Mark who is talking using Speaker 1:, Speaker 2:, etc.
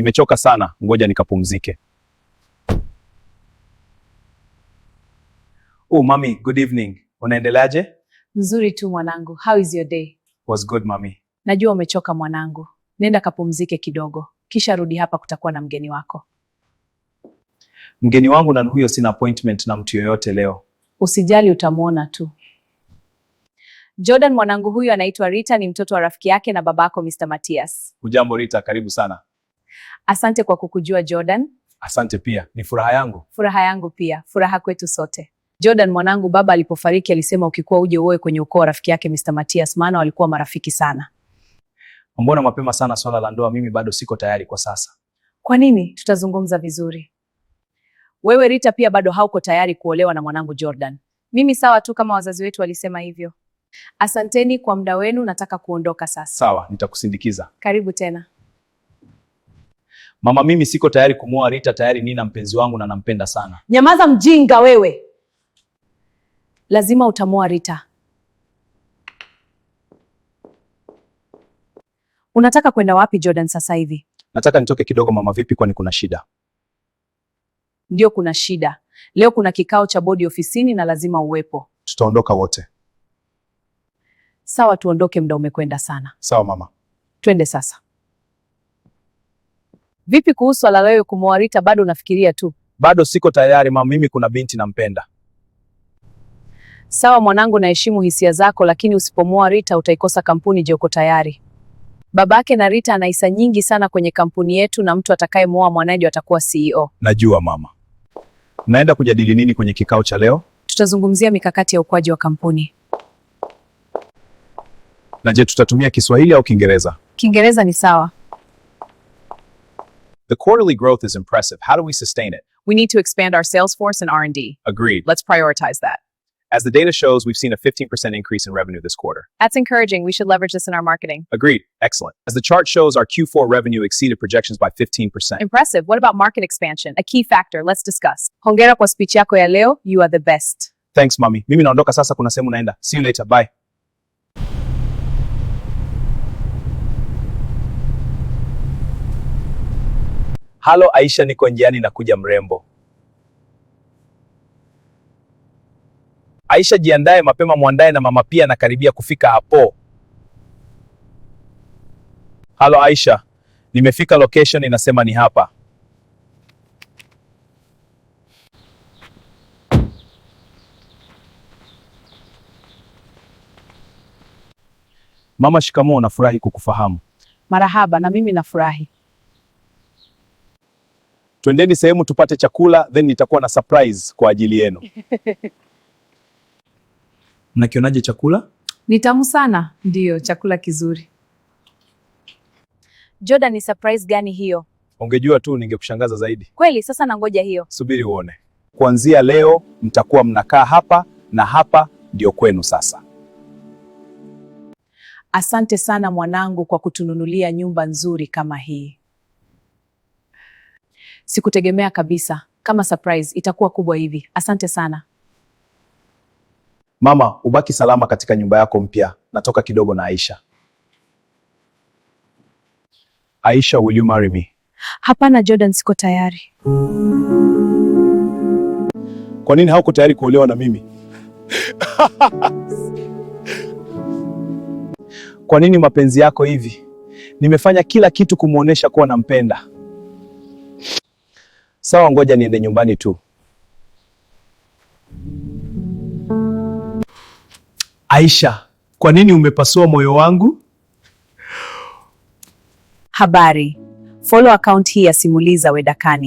Speaker 1: Nimechoka sana, ngoja nikapumzike. Oh, mami, good evening. Unaendeleaje?
Speaker 2: Nzuri tu mwanangu. How is your day?
Speaker 1: Was good, mami.
Speaker 2: Najua umechoka mwanangu. Nenda kapumzike kidogo. Kisha rudi hapa, kutakuwa na mgeni wako.
Speaker 1: Mgeni wangu na huyo sina appointment na mtu yoyote leo.
Speaker 2: Usijali, utamuona tu. Jordan mwanangu, huyu anaitwa Rita, ni mtoto wa rafiki yake na babako Mr. Matias.
Speaker 1: Hujambo Rita, karibu sana.
Speaker 2: Asante kwa kukujua Jordan.
Speaker 1: Asante pia, ni furaha yangu.
Speaker 2: Furaha yangu pia, furaha kwetu sote. Jordan mwanangu, baba alipofariki alisema ukikuwa uje uoe kwenye ukoo wa rafiki yake Mr. Matias, maana walikuwa marafiki sana.
Speaker 1: Mbona mapema sana swala la ndoa? Mimi bado siko tayari kwa sasa.
Speaker 2: Kwa nini? Tutazungumza vizuri. Wewe Rita pia bado hauko tayari kuolewa na mwanangu Jordan. Mimi sawa tu kama wazazi wetu walisema hivyo. Asanteni kwa muda wenu, nataka kuondoka sasa.
Speaker 1: Sawa, nitakusindikiza.
Speaker 2: Karibu tena.
Speaker 1: Mama, mimi siko tayari kumuoa Rita, tayari nina mpenzi wangu na nampenda sana.
Speaker 2: Nyamaza mjinga wewe. Lazima utamuoa Rita. Unataka kwenda wapi Jordan sasa hivi?
Speaker 1: Nataka nitoke kidogo mama. Vipi, kwani kuna shida?
Speaker 2: Ndio, kuna shida. Leo kuna kikao cha bodi ofisini na lazima uwepo.
Speaker 1: Tutaondoka wote.
Speaker 2: Sawa, tuondoke, muda umekwenda sana.
Speaker 1: Sawa mama.
Speaker 2: Twende sasa. Vipi kuhusu swala la wewe kumuoa Rita, bado unafikiria tu?
Speaker 1: Bado siko tayari mama, mimi kuna binti nampenda.
Speaker 2: Sawa mwanangu, naheshimu hisia zako, lakini usipomuoa Rita utaikosa kampuni. Je, uko tayari? Babake na Rita ana hisa nyingi sana kwenye kampuni yetu na mtu atakayemuoa mwanae atakuwa CEO.
Speaker 1: Najua mama. Naenda kujadili nini kwenye kikao cha leo?
Speaker 2: Tutazungumzia mikakati ya ukuaji wa kampuni.
Speaker 1: Na je, tutatumia Kiswahili au Kiingereza?
Speaker 2: Kiingereza ni sawa.
Speaker 1: The quarterly growth is impressive. How do we sustain it?
Speaker 2: We need to expand our sales force and R&D.
Speaker 1: Agreed.
Speaker 2: Let's prioritize that.
Speaker 1: As the data shows, we've seen a 15% increase in revenue this quarter.
Speaker 2: That's encouraging. We should leverage this in our marketing.
Speaker 1: Agreed. Excellent. As the chart shows, our Q4 revenue exceeded projections by 15%.
Speaker 2: Impressive. What about market expansion? A key factor. Let's discuss. Hongera kwa speech yako ya leo. You are the best.
Speaker 1: Thanks, mommy. Mimi naondoka sasa, kuna sehemu naenda. See you later. Bye. Halo Aisha, niko njiani na kuja mrembo. Aisha, jiandae mapema, mwandae na mama pia nakaribia kufika hapo. Halo Aisha, nimefika location, inasema ni hapa. Mama, shikamoo, nafurahi kukufahamu.
Speaker 2: Marahaba, na mimi nafurahi.
Speaker 1: Twendeni sehemu tupate chakula, then nitakuwa na surprise kwa ajili yenu. Mnakionaje chakula?
Speaker 2: Ni tamu sana. Ndiyo, chakula kizuri. Jordan, ni surprise gani hiyo?
Speaker 1: Ungejua tu ningekushangaza zaidi.
Speaker 2: Kweli? Sasa nangoja hiyo.
Speaker 1: Subiri uone. Kuanzia leo mtakuwa mnakaa hapa na hapa ndio kwenu sasa.
Speaker 2: Asante sana mwanangu kwa kutununulia nyumba nzuri kama hii. Sikutegemea kabisa kama surprise itakuwa kubwa hivi. Asante sana.
Speaker 1: Mama, ubaki salama katika nyumba yako mpya. Natoka kidogo na Aisha. Aisha, will you marry me?
Speaker 2: Hapana Jordan, siko tayari.
Speaker 1: Kwa nini hauko tayari kuolewa na mimi? Kwa nini mapenzi yako hivi? Nimefanya kila kitu kumuonesha kuwa nampenda. Sawa, ngoja niende nyumbani tu. Aisha, kwa nini umepasua moyo wangu?
Speaker 2: Habari. Follow account hii ya Simuliza Wedakani.